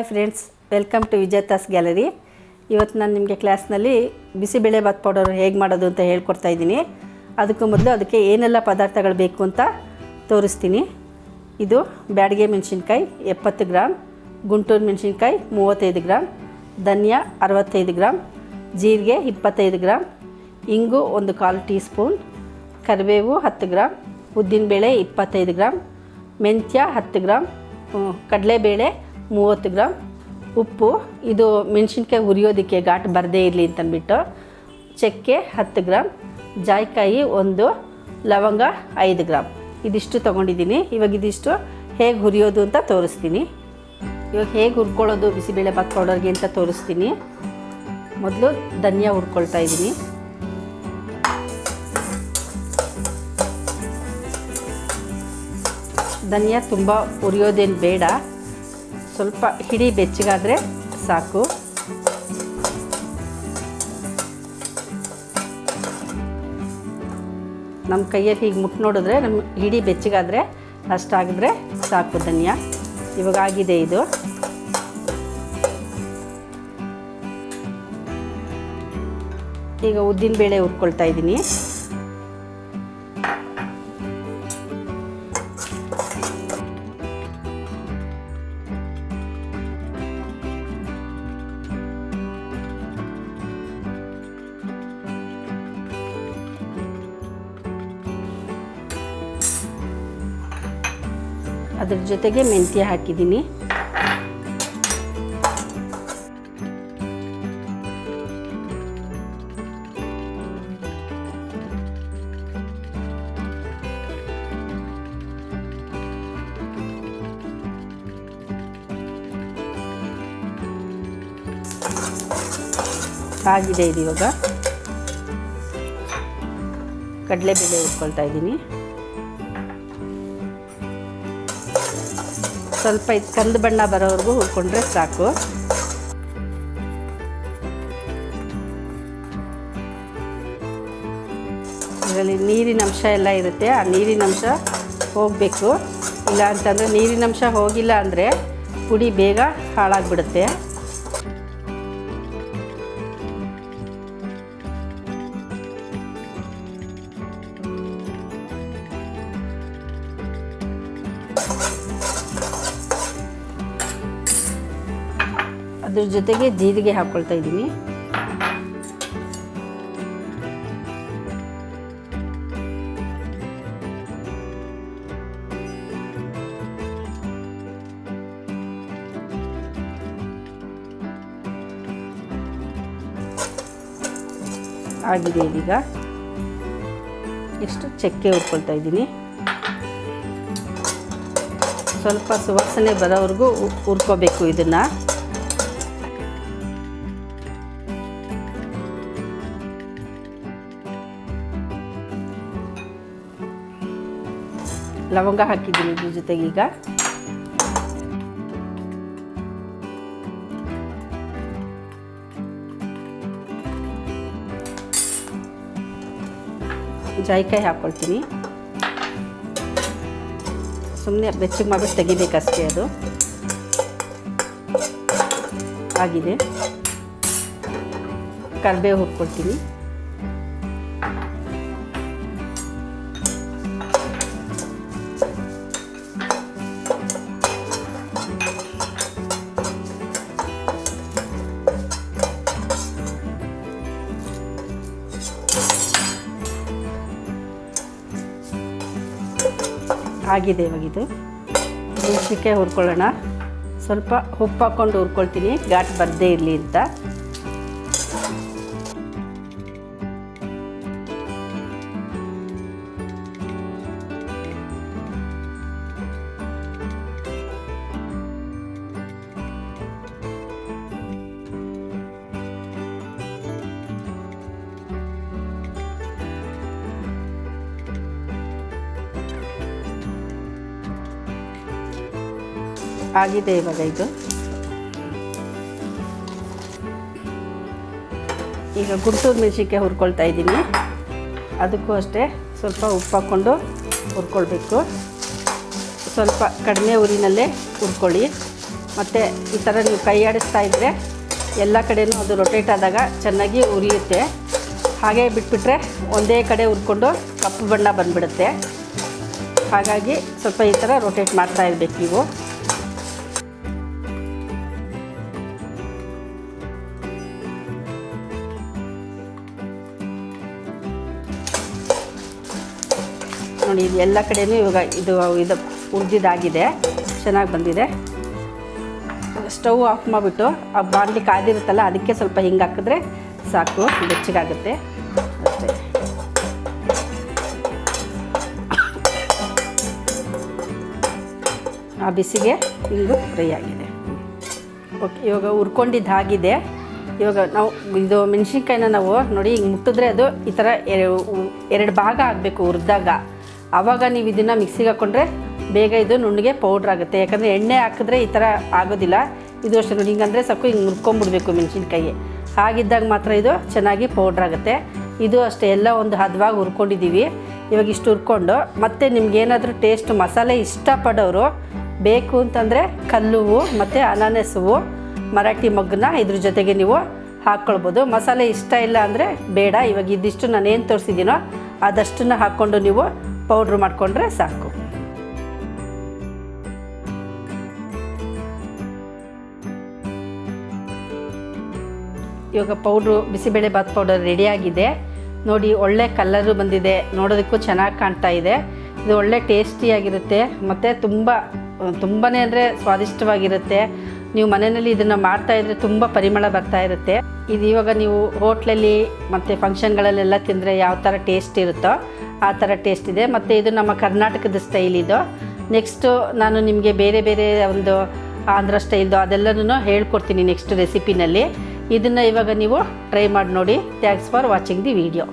Hi friends, welcome to Vijetha's gallery. ಇವತ್ತು ನಾನು ನಿಮಗೆ ಕ್ಲಾಸ್ನಲ್ಲಿ ಬಿಸಿಬೇಳೆಬಾತ್ ಪೌಡರ್ ಹೇಗೆ ಮಾಡೋದು ಅಂತ ಹೇಳ್ಕೊಡ್ತಾ ಇದ್ದೀನಿ. ಅದಕ್ಕೂ ಮೊದಲು ಅದಕ್ಕೆ ಏನೆಲ್ಲ ಪದಾರ್ಥಗಳು ಬೇಕು ಅಂತ ತೋರಿಸ್ತೀನಿ. ಇದು ಬ್ಯಾಡಗೆ ಮೆಣಸಿನ್ಕಾಯಿ 70 ಗ್ರಾಮ್, ಗುಂಟೂರು ಮೆಣಸಿನ್ಕಾಯಿ 35 ಗ್ರಾಮ್, ಧನಿಯಾ 65 ಗ್ರಾಮ್, ಜೀರಿಗೆ 25 ಗ್ರಾಮ್, ಇಂಗು 1/4 ಟೀ ಸ್ಪೂನ್, ಕರಿಬೇವು 10 ಗ್ರಾಮ್, ಉದ್ದಿನಬೇಳೆ 25 ಗ್ರಾಮ್, ಮೆಂತ್ಯ 10 ಗ್ರಾಮ್, ಕಡಲೆಬೇಳೆ 30 ಗ್ರಾಮ್, ಉಪ್ಪು, ಇದು ಮೆಣಸಿನ್ಕಾಯಿ ಹುರಿಯೋದಕ್ಕೆ ಘಾಟ್ ಬರದೇ ಇರಲಿ ಅಂತಂದ್ಬಿಟ್ಟು, ಚಕ್ಕೆ 10 ಗ್ರಾಮ್, ಜಾಯಿಕಾಯಿ 1, ಲವಂಗ 5 ಗ್ರಾಮ್, ಇದಿಷ್ಟು ತೊಗೊಂಡಿದ್ದೀನಿ. ಇವಾಗ ಇದಿಷ್ಟು ಹೇಗೆ ಹುರಿಯೋದು ಅಂತ ತೋರಿಸ್ತೀನಿ. ಇವಾಗ ಹೇಗೆ ಹುರ್ಕೊಳ್ಳೋದು ಬಿಸಿಬೇಳೆಬಾತ್ ಪೌಡರ್ಗೆ ಅಂತ ತೋರಿಸ್ತೀನಿ. ಮೊದಲು ಧನಿಯಾ ಹುರ್ಕೊಳ್ತಾ ಇದ್ದೀನಿ. ಧನಿಯಾ ತುಂಬ ಹುರಿಯೋದೇನು ಬೇಡ, ಸ್ವಲ್ಪ ಹಿಡಿ ಬೆಚ್ಚಗಾದರೆ ಸಾಕು. ನಮ್ಮ ಕೈಯಲ್ಲಿ ಹೀಗೆ ಮುಟ್ಟು ನೋಡಿದ್ರೆ ನಮ್ಮ ಹಿಡಿ ಬೆಚ್ಚಗಾದರೆ ಅಷ್ಟಾಗಿದ್ರೆ ಸಾಕು ಧನಿಯಾ. ಇವಾಗ ಆಗಿದೆ ಇದು. ಈಗ ಉದ್ದಿನಬೇಳೆ ಹುರ್ಕೊಳ್ತಾ ಇದ್ದೀನಿ. ಅದ್ರ ಜೊತೆಗೆ ಮೆಂತ್ಯ ಹಾಕಿದ್ದೀನಿ. ಆಗಿದೆ ಇದು. ಇವಾಗ ಕಡಲೆಬೇಳೆ ಹುರ್ಕೊಳ್ತಾ ಇದ್ದೀನಿ. ಸ್ವಲ್ಪ ಇದು ಕಂದು ಬಣ್ಣ ಬರೋವರೆಗೂ ಹುರ್ಕೊಂಡ್ರೆ ಸಾಕು. ಇದರಲ್ಲಿ ನೀರಿನ ಅಂಶ ಎಲ್ಲ ಇರುತ್ತೆ, ಆ ನೀರಿನ ಅಂಶ ಹೋಗಬೇಕು. ಇಲ್ಲ ಅಂತಂದರೆ ನೀರಿನ ಅಂಶ ಹೋಗಿಲ್ಲ ಅಂದರೆ ಪುಡಿ ಬೇಗ ಹಾಳಾಗಿಬಿಡುತ್ತೆ. ಅದ್ರ ಜೊತೆಗೆ ಜೀರಿಗೆ ಹಾಕ್ಕೊಳ್ತಾ ಇದ್ದೀನಿ. ಆಗಿದೆ ಇದೀಗ. ಎಷ್ಟು ಚಕ್ಕೆ ಹುರ್ಕೊಳ್ತಾ ಇದ್ದೀನಿ. ಸ್ವಲ್ಪ ಸುವಾಸನೆ ಬರೋವರೆಗೂ ಹುರ್ಕೋಬೇಕು ಇದನ್ನು. ಲವಂಗ ಹಾಕಿದ್ದೀನಿ ಇದ್ರ ಜೊತೆಗೆ. ಈಗ ಜಾಯಿಕಾಯಿ ಹಾಕ್ಕೊಳ್ತೀನಿ. ಸುಮ್ಮನೆ ಬೆಚ್ಚಗೆ ಮಾಡ್ಬಿಟ್ಟು ತೆಗಿಬೇಕಷ್ಟೇ. ಅದು ಆಗಿದೆ. ಕರಿಬೇವು ಹುರ್ಕೊಳ್ತೀನಿ. ಆಗಿದೆ ಇವಾಗ ಇದು. ಮೆಣಸಿನ್ಕಾಯಿ ಹುರ್ಕೊಳ್ಳೋಣ. ಸ್ವಲ್ಪ ಉಪ್ಪು ಹಾಕ್ಕೊಂಡು ಹುರ್ಕೊಳ್ತೀನಿ, ಘಾಟ್ ಬರದೇ ಇರಲಿ ಅಂತ. ಆಗಿದೆ ಇವಾಗ ಇದು. ಈಗ ಗುಂಟೂರು ಮೆಣಸಿನ್ಕಾಯಿ ಹುರ್ಕೊಳ್ತಾ ಇದ್ದೀನಿ. ಅದಕ್ಕೂ ಅಷ್ಟೇ ಸ್ವಲ್ಪ ಉಪ್ಪು ಹಾಕ್ಕೊಂಡು ಹುರ್ಕೊಳ್ಬೇಕು. ಸ್ವಲ್ಪ ಕಡಿಮೆ ಉರಿನಲ್ಲೇ ಹುರ್ಕೊಳ್ಳಿ. ಮತ್ತು ಈ ಥರ ನೀವು ಕೈ ಆಡಿಸ್ತಾ ಇದ್ದರೆ ಎಲ್ಲ ಕಡೆಯೂ ಅದು ರೊಟೇಟ್ ಆದಾಗ ಚೆನ್ನಾಗಿ ಉರಿಯುತ್ತೆ. ಹಾಗೆ ಬಿಟ್ಬಿಟ್ರೆ ಒಂದೇ ಕಡೆ ಹುರ್ಕೊಂಡು ಕಪ್ಪು ಬಣ್ಣ ಬಂದುಬಿಡುತ್ತೆ. ಹಾಗಾಗಿ ಸ್ವಲ್ಪ ಈ ಥರ ರೊಟೇಟ್ ಮಾಡ್ತಾ ಇರಬೇಕು ನೀವು. ನೋಡಿ, ಇದು ಎಲ್ಲ ಕಡೆಯೂ ಇವಾಗ ಇದು ಹುರಿದಿದ್ದಾಗಿದೆ, ಚೆನ್ನಾಗಿ ಬಂದಿದೆ. ಸ್ಟವ್ ಆಫ್ ಮಾಡಿಬಿಟ್ಟು ಆ ಬಾಣಲಿ ಕಾದಿರುತ್ತಲ್ಲ ಅದಕ್ಕೆ ಸ್ವಲ್ಪ ಹಿಂಗೆ ಹಾಕಿದ್ರೆ ಸಾಕು, ಬೆಚ್ಚಗಾಗುತ್ತೆ ಅಷ್ಟೇ. ಆ ಬಿಸಿಗೆ ಹಿಂಗು ಫ್ರೈ ಆಗಿದೆ. ಓಕೆ, ಇವಾಗ ಹುರ್ಕೊಂಡಿದ್ದಾಗಿದೆ. ಇವಾಗ ನಾವು ಇದು ಮೆಣಸಿನ್ಕಾಯಿನ ನಾವು ನೋಡಿ ಹಿಂಗೆ ಮುಟ್ಟಿದ್ರೆ ಅದು ಈ ಥರ ಎರಡು ಭಾಗ ಆಗಬೇಕು ಹುರಿದಾಗ. ಆವಾಗ ನೀವು ಇದನ್ನು ಮಿಕ್ಸಿಗೆ ಹಾಕ್ಕೊಂಡ್ರೆ ಬೇಗ ಇದು ನುಣ್ಣಗೆ ಪೌಡ್ರ್ ಆಗುತ್ತೆ. ಯಾಕಂದರೆ ಎಣ್ಣೆ ಹಾಕಿದ್ರೆ ಈ ಥರ ಆಗೋದಿಲ್ಲ. ಇದು ಅಷ್ಟೇ ನೋಡಿ, ಹಿಂಗಂದರೆ ಸಾಕು, ಹಿಂಗೆ ಮುರ್ಕೊಂಬಿಡ್ಬೇಕು ಮೆಣಸಿನ್ಕಾಯಿ. ಹಾಗಿದ್ದಾಗ ಮಾತ್ರ ಇದು ಚೆನ್ನಾಗಿ ಪೌಡ್ರ್ ಆಗುತ್ತೆ. ಇದು ಅಷ್ಟೇ ಎಲ್ಲ ಒಂದು ಹದವಾಗಿ ಹುರ್ಕೊಂಡಿದ್ದೀವಿ. ಇವಾಗ ಇಷ್ಟು ಹುರ್ಕೊಂಡು ಮತ್ತು ನಿಮ್ಗೇನಾದರೂ ಟೇಸ್ಟ್ ಮಸಾಲೆ ಇಷ್ಟಪಡೋರು ಬೇಕು ಅಂತಂದರೆ ಕಲ್ಲುವು ಮತ್ತು ಅನಾನಸ್ ಹೂವು, ಮರಾಠಿ ಮೊಗ್ಗನ್ನ ಇದ್ರ ಜೊತೆಗೆ ನೀವು ಹಾಕ್ಕೊಳ್ಬೋದು. ಮಸಾಲೆ ಇಷ್ಟ ಇಲ್ಲ ಅಂದರೆ ಬೇಡ. ಇವಾಗ ಇದಿಷ್ಟು ನಾನೇನು ತೋರಿಸಿದ್ದೀನೋ ಅದಷ್ಟನ್ನು ಹಾಕ್ಕೊಂಡು ನೀವು ಪೌಡ್ರ್ ಮಾಡಿಕೊಂಡ್ರೆ ಸಾಕು. ಇವಾಗ ಪೌಡ್ರು ಬಿಸಿಬೇಳೆಬಾತ್ ಪೌಡರ್ ರೆಡಿಯಾಗಿದೆ. ನೋಡಿ, ಒಳ್ಳೆ ಕಲ್ಲರು ಬಂದಿದೆ, ನೋಡೋದಕ್ಕೂ ಚೆನ್ನಾಗಿ ಕಾಣ್ತಾ ಇದೆ. ಇದು ಒಳ್ಳೆ ಟೇಸ್ಟಿಯಾಗಿರುತ್ತೆ ಮತ್ತು ತುಂಬಾ ಅಂದರೆ ಸ್ವಾದಿಷ್ಟವಾಗಿರುತ್ತೆ. ನೀವು ಮನೆಯಲ್ಲಿ ಇದನ್ನು ಮಾಡ್ತಾಯಿದ್ರೆ ತುಂಬ ಪರಿಮಳ ಬರ್ತಾ ಇರುತ್ತೆ. ಇದು ಇವಾಗ ನೀವು ಹೋಟ್ಲಲ್ಲಿ ಮತ್ತು ಫಂಕ್ಷನ್ಗಳಲ್ಲೆಲ್ಲ ತಿಂದರೆ ಯಾವ ಥರ ಟೇಸ್ಟ್ ಇರುತ್ತೋ ಆ ಥರ ಟೇಸ್ಟ್ ಇದೆ. ಮತ್ತು ಇದು ನಮ್ಮ ಕರ್ನಾಟಕದ ಸ್ಟೈಲ್ ಇದು. ನೆಕ್ಸ್ಟು ನಾನು ನಿಮಗೆ ಬೇರೆ ಬೇರೆ ಒಂದು ಆಂಧ್ರ ಸ್ಟೈಲ್ದು ಅದೆಲ್ಲನೂ ಹೇಳ್ಕೊಡ್ತೀನಿ ನೆಕ್ಸ್ಟ್ ರೆಸಿಪಿನಲ್ಲಿ. ಇದನ್ನು ಇವಾಗ ನೀವು ಟ್ರೈ ಮಾಡಿ ನೋಡಿ. Thanks for watching the video.